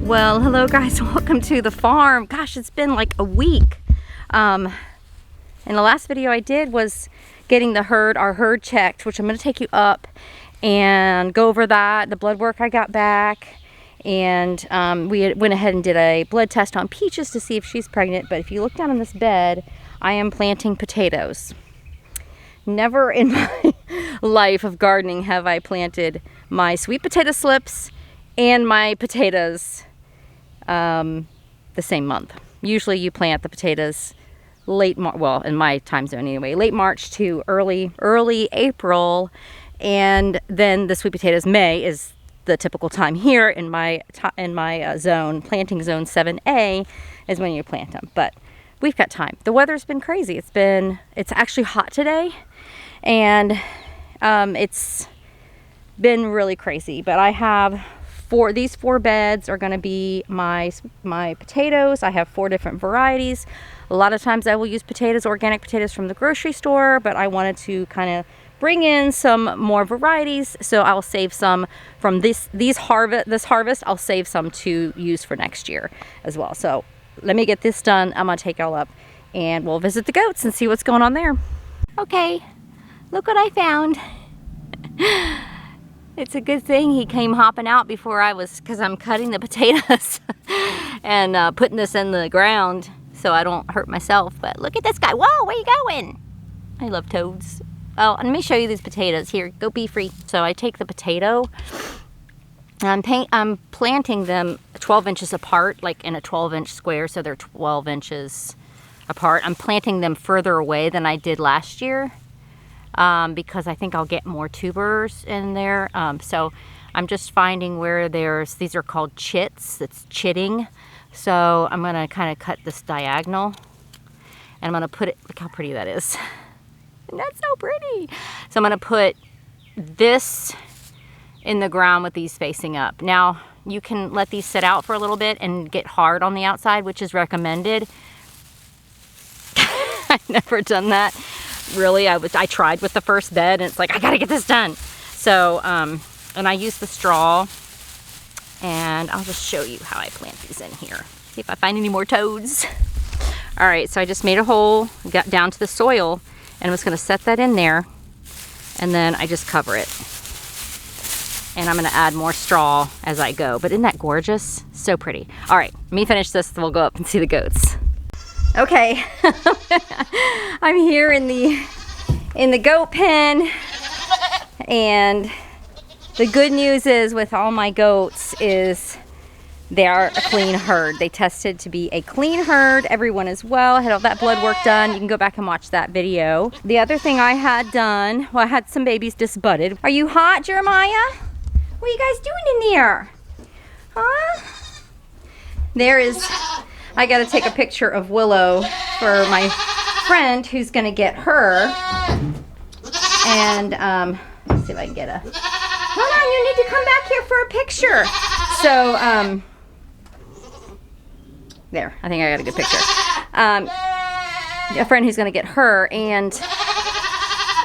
Well, hello guys, welcome to the farm. Gosh, it's been like a week. And the last video I did was getting our herd checked, which I'm gonna take you up and go over that, the blood work I got back. And we went ahead and did a blood test on Peaches to see if she's pregnant. But if you look down on this bed, I am planting potatoes. Never in my life of gardening have I planted my sweet potato slips and my potatoes the same month. Usually you plant the potatoes late March, well, in my time zone anyway, late March to early April, and then the sweet potatoes, May is the typical time here in my zone. Planting zone 7A is when you plant them, but we've got time. The weather's been crazy. It's actually hot today, and it's been really crazy, but I have these four beds are going to be my potatoes. I have 4 different varieties. A lot of times I will use organic potatoes from the grocery store, but I wanted to kind of bring in some more varieties, so I'll save some from this harvest. I'll save some to use for next year as well. So let me get this done. I'm gonna take it all up and we'll visit the goats and see what's going on there. Okay, look what I found. It's a good thing he came hopping out before because I'm cutting the potatoes and putting this in the ground so I don't hurt myself. But look at this guy. Whoa, where you going? I love toads. Oh, let me show you these potatoes. Here, go be free. So I take the potato, and I'm planting them 12 inches apart, like in a 12-inch square, so they're 12 inches apart. I'm planting them further away than I did last year. Because I think I'll get more tubers in there. So I'm just finding where these are called chits. It's chitting. So I'm gonna kind of cut this diagonal and I'm gonna put it, look how pretty that is. That's so pretty. So I'm gonna put this in the ground with these facing up. Now you can let these sit out for a little bit and get hard on the outside, which is recommended. I've never done that. Really, I tried with the first bed and it's like, I gotta get this done. So, and I use the straw, and I'll just show you how I plant these in here. See if I find any more toads. All right, so I just made a hole, got down to the soil, and I was gonna set that in there, and then I just cover it. And I'm gonna add more straw as I go. But isn't that gorgeous? So pretty. All right, let me finish this, then we'll go up and see the goats. Okay, I'm here in the goat pen, and the good news is with all my goats is they are a clean herd. They tested to be a clean herd. Everyone is well. I had all that blood work done. You can go back and watch that video. The other thing I had done, well, I had some babies disbudded. Are you hot, Jeremiah? What are you guys doing in there? Huh? There is... I gotta take a picture of Willow for my friend who's gonna get her. And let's see if I can get a, hold on, you need to come back here for a picture. So, there, I think I got a good picture. A friend who's gonna get her, and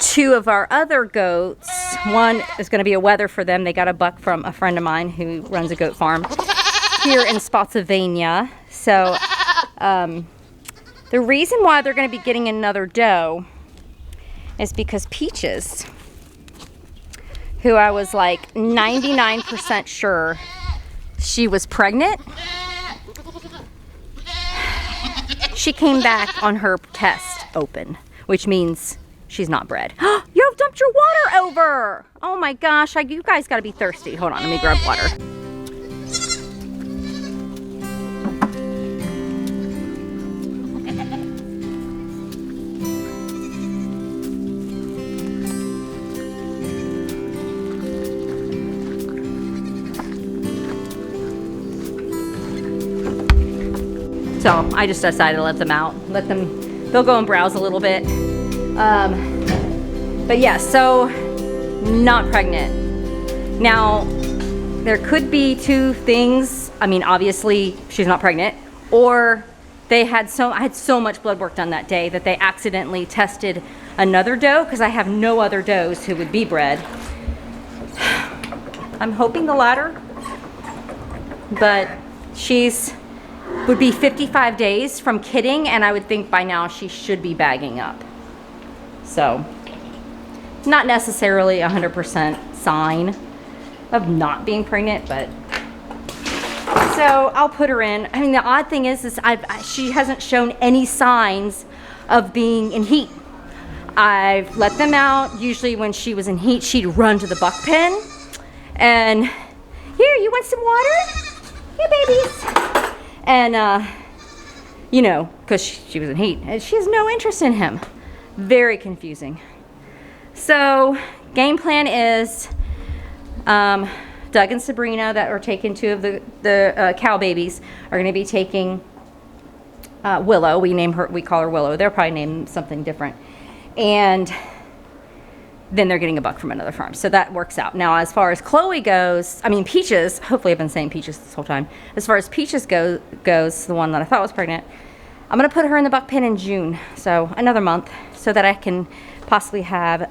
2 of our other goats. One is gonna be a wether for them. They got a buck from a friend of mine who runs a goat farm here in Spotsylvania. So the reason why they're going to be getting another doe is because Peaches, who I was like 99% sure she was pregnant, she came back on her test open, which means she's not bred. You have dumped your water over! Oh my gosh, you guys got to be thirsty. Hold on, let me grab water. So I just decided to let them out. They'll go and browse a little bit. But yeah, so not pregnant. Now, there could be two things. I mean, obviously she's not pregnant, or I had so much blood work done that day that they accidentally tested another doe, because I have no other does who would be bred. I'm hoping the latter, but would be 55 days from kidding, and I would think by now she should be bagging up. So, not necessarily 100% sign of not being pregnant, but so I'll put her in. I mean, the odd thing is she hasn't shown any signs of being in heat. I've let them out. Usually when she was in heat, she'd run to the buck pen and, here, you want some water? Here, babies. And, you know, because she was in heat. And she has no interest in him. Very confusing. So, game plan is Doug and Sabrina, that are taking two of the cow babies, are going to be taking Willow. We call her Willow. They'll probably name something different. And then they're getting a buck from another farm. So that works out. Now, as far as Chloe goes, I mean, Peaches, hopefully I've been saying Peaches this whole time. As far as Peaches goes, the one that I thought was pregnant, I'm going to put her in the buck pen in June. So another month, so that I can possibly have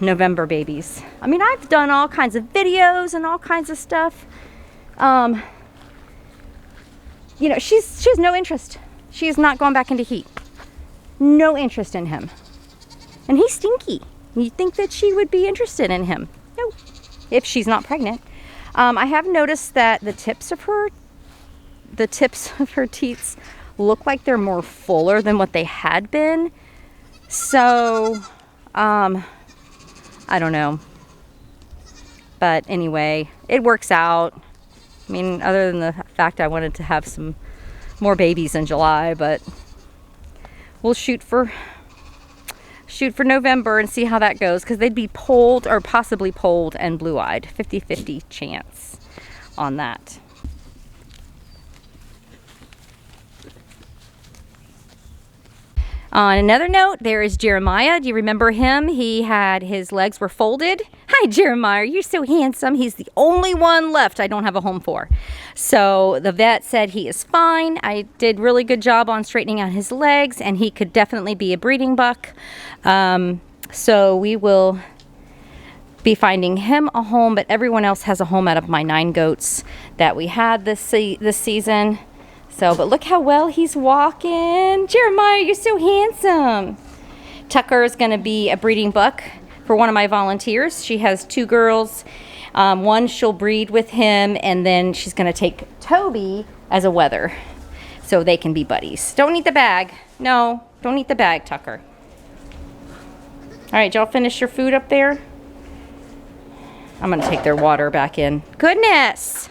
November babies. I mean, I've done all kinds of videos and all kinds of stuff. You know, she has no interest. She is not going back into heat. No interest in him. And he's stinky. You'd think that she would be interested in him. No, if she's not pregnant. I have noticed that the tips of her teats look like they're more fuller than what they had been. So, I don't know. But anyway, it works out. I mean, other than the fact I wanted to have some more babies in July, but we'll shoot for November and see how that goes, because they'd be polled, or possibly polled and blue-eyed. 50-50 chance on that. On another note, there is Jeremiah. Do you remember him? His legs were folded. Hi, Jeremiah. You're so handsome. He's the only one left I don't have a home for. So the vet said he is fine. I did really good job on straightening out his legs, and he could definitely be a breeding buck. So we will be finding him a home, but everyone else has a home out of my 9 goats that we had this season. So, but look how well he's walking. Jeremiah, you're so handsome. Tucker is going to be a breeding buck for one of my volunteers. She has 2 girls. One she'll breed with him, and then she's going to take Toby as a wether so they can be buddies. Don't eat the bag. No, don't eat the bag, Tucker. All right, y'all finish your food up there? I'm going to take their water back in. Goodness.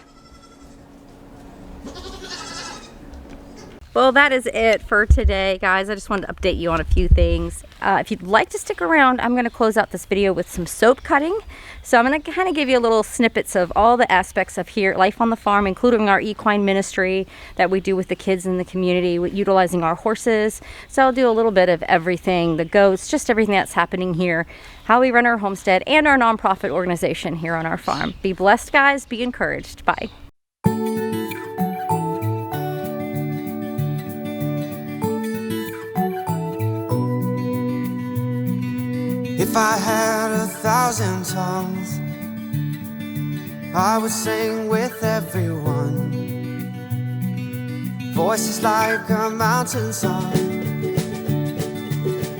Well, that is it for today, guys. I just wanted to update you on a few things. If you'd like to stick around, I'm going to close out this video with some soap cutting. So I'm going to kind of give you a little snippets of all the aspects of life on the farm, including our equine ministry that we do with the kids in the community, utilizing our horses. So I'll do a little bit of everything, the goats, just everything that's happening here, how we run our homestead and our nonprofit organization here on our farm. Be blessed, guys. Be encouraged. Bye. If I had 1,000 tongues, I would sing with everyone. Voices like a mountain song,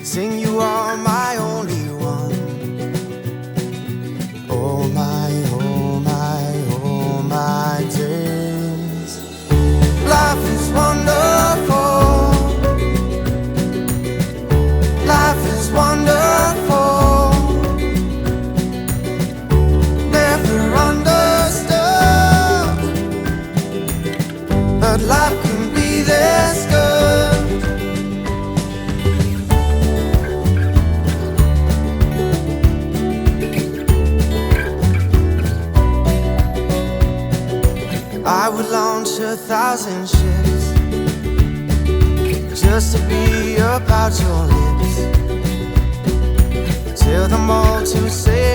sing you are my only one. Oh my, oh my, oh my days. Life is wonderful. Life is wonderful. But life can be this good. I would launch 1,000 ships just to be about your lips, till the multitude say